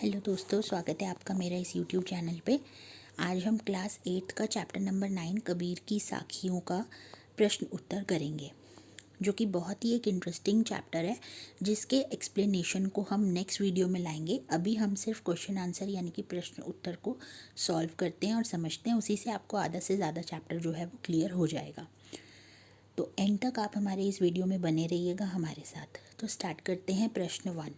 Hello दोस्तों, स्वागत है आपका मेरा इस यूट्यूब चैनल पे। आज हम क्लास 8 का चैप्टर नंबर 9 कबीर की साखियों का प्रश्न उत्तर करेंगे, जो कि बहुत ही एक इंटरेस्टिंग चैप्टर है, जिसके एक्सप्लेनेशन को हम नेक्स्ट वीडियो में लाएंगे। अभी हम सिर्फ क्वेश्चन आंसर यानी कि प्रश्न उत्तर को सॉल्व करते हैं और समझते हैं। उसी से आपको आधा से ज़्यादा चैप्टर जो है वो क्लियर हो जाएगा। तो एंड तक आप हमारे इस वीडियो में बने रहिएगा हमारे साथ। तो स्टार्ट करते हैं। प्रश्न 1,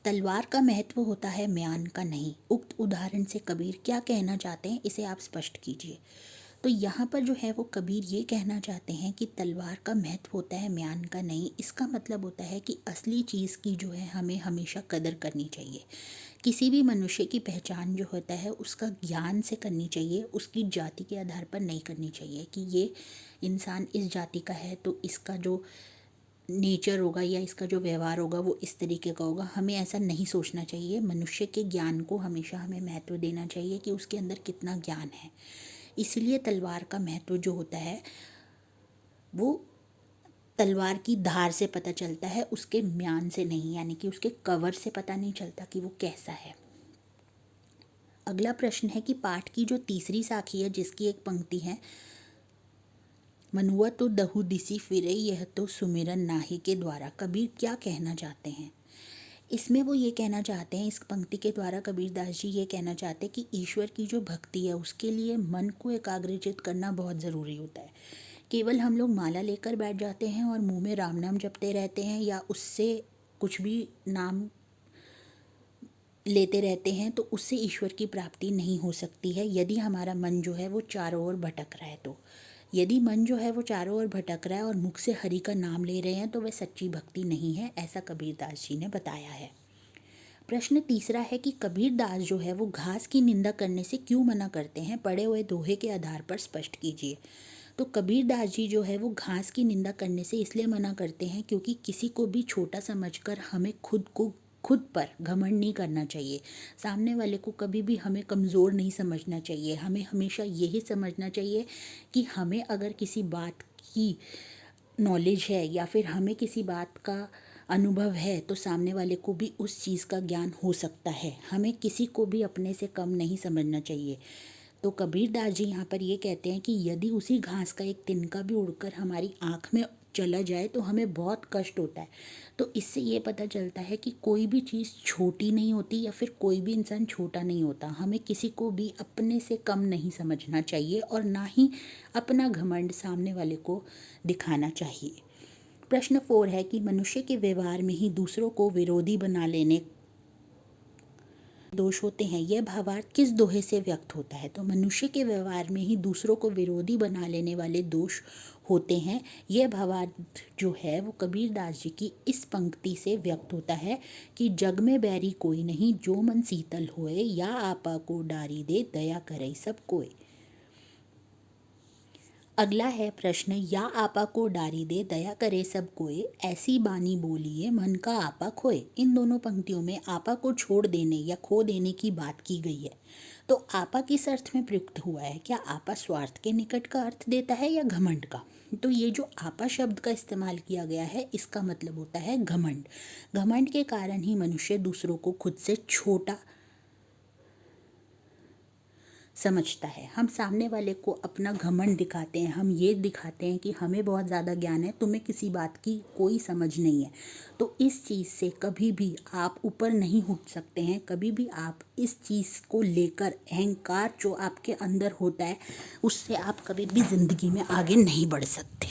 तलवार का महत्व होता है, म्यान का नहीं। उक्त उदाहरण से कबीर क्या कहना चाहते हैं, इसे आप स्पष्ट कीजिए। तो यहाँ पर जो है वो कबीर ये कहना चाहते हैं कि तलवार का महत्व होता है, म्यान का नहीं। इसका मतलब होता है कि असली चीज़ की जो है हमें हमेशा कदर करनी चाहिए। किसी भी मनुष्य की पहचान जो होता है उसका ज्ञान से करनी चाहिए, उसकी जाति के आधार पर नहीं करनी चाहिए कि ये इंसान इस जाति का है तो इसका जो नेचर होगा या इसका जो व्यवहार होगा वो इस तरीके का होगा। हमें ऐसा नहीं सोचना चाहिए। मनुष्य के ज्ञान को हमेशा हमें महत्व देना चाहिए कि उसके अंदर कितना ज्ञान है। इसलिए तलवार का महत्व जो होता है वो तलवार की धार से पता चलता है, उसके म्यान से नहीं, यानी कि उसके कवर से पता नहीं चलता कि वो कैसा है। अगला प्रश्न है कि पाठ की जो तीसरी साखी है, जिसकी एक पंक्ति है, मनुआ तो दहु दिसी फिरे यह तो सुमिरन नाहि के द्वारा कबीर क्या कहना चाहते हैं। इसमें वो ये कहना चाहते हैं, इस पंक्ति के द्वारा कबीर दास जी ये कहना चाहते हैं कि ईश्वर की जो भक्ति है उसके लिए मन को एकाग्रचित करना बहुत ज़रूरी होता है। केवल हम लोग माला लेकर बैठ जाते हैं और मुंह में राम नाम जपते रहते हैं या उससे कुछ भी नाम लेते रहते हैं तो उससे ईश्वर की प्राप्ति नहीं हो सकती है, यदि हमारा मन जो है वो चारों ओर भटक रहा है। तो यदि मन जो है वो चारों ओर भटक रहा है और मुख से हरि का नाम ले रहे हैं तो वह सच्ची भक्ति नहीं है, ऐसा कबीर दास जी ने बताया है। प्रश्न तीसरा है कि कबीर दास जो है वो घास की निंदा करने से क्यों मना करते हैं, पढ़े हुए दोहे के आधार पर स्पष्ट कीजिए। तो कबीर दास जी जो है वो घास की निंदा करने से इसलिए मना करते हैं क्योंकि किसी को भी छोटा समझकर हमें खुद पर घमंड नहीं करना चाहिए। सामने वाले को कभी भी हमें कमज़ोर नहीं समझना चाहिए। हमें हमेशा यही समझना चाहिए कि हमें अगर किसी बात की नॉलेज है या फिर हमें किसी बात का अनुभव है तो सामने वाले को भी उस चीज़ का ज्ञान हो सकता है। हमें किसी को भी अपने से कम नहीं समझना चाहिए। तो कबीर दास जी यहाँ पर ये कहते हैं कि यदि उसी घास का एक तिनका भी उड़कर हमारी आँख में चला जाए तो हमें बहुत कष्ट होता है। तो इससे ये पता चलता है कि कोई भी चीज़ छोटी नहीं होती या फिर कोई भी इंसान छोटा नहीं होता। हमें किसी को भी अपने से कम नहीं समझना चाहिए और ना ही अपना घमंड सामने वाले को दिखाना चाहिए। प्रश्न 4 है कि मनुष्य के व्यवहार में ही दूसरों को विरोधी बना लेने दोष होते हैं, यह भावार्थ किस दोहे से व्यक्त होता है। तो मनुष्य के व्यवहार में ही दूसरों को विरोधी बना लेने वाले दोष होते हैं, यह भावार्थ जो है वो कबीर दास जी की इस पंक्ति से व्यक्त होता है कि जग में बैरी कोई नहीं, जो मन शीतल होए, या आपा को डारी दे, दया करे सब कोय। अगला है प्रश्न, या आपा को डारी दे, दया करे सब कोय, ऐसी बानी बोलिए मन का आपा खोए। इन दोनों पंक्तियों में आपा को छोड़ देने या खो देने की बात की गई है। तो आपा किस अर्थ में प्रयुक्त हुआ है? क्या आपा स्वार्थ के निकट का अर्थ देता है या घमंड का? तो ये जो आपा शब्द का इस्तेमाल किया गया है इसका मतलब होता है घमंड। घमंड के कारण ही मनुष्य दूसरों को खुद से छोटा समझता है। हम सामने वाले को अपना घमंड दिखाते हैं, हम ये दिखाते हैं कि हमें बहुत ज़्यादा ज्ञान है, तुम्हें किसी बात की कोई समझ नहीं है। तो इस चीज़ से कभी भी आप ऊपर नहीं उठ सकते हैं। कभी भी आप इस चीज़ को लेकर अहंकार जो आपके अंदर होता है उससे आप कभी भी ज़िंदगी में आगे नहीं बढ़ सकते।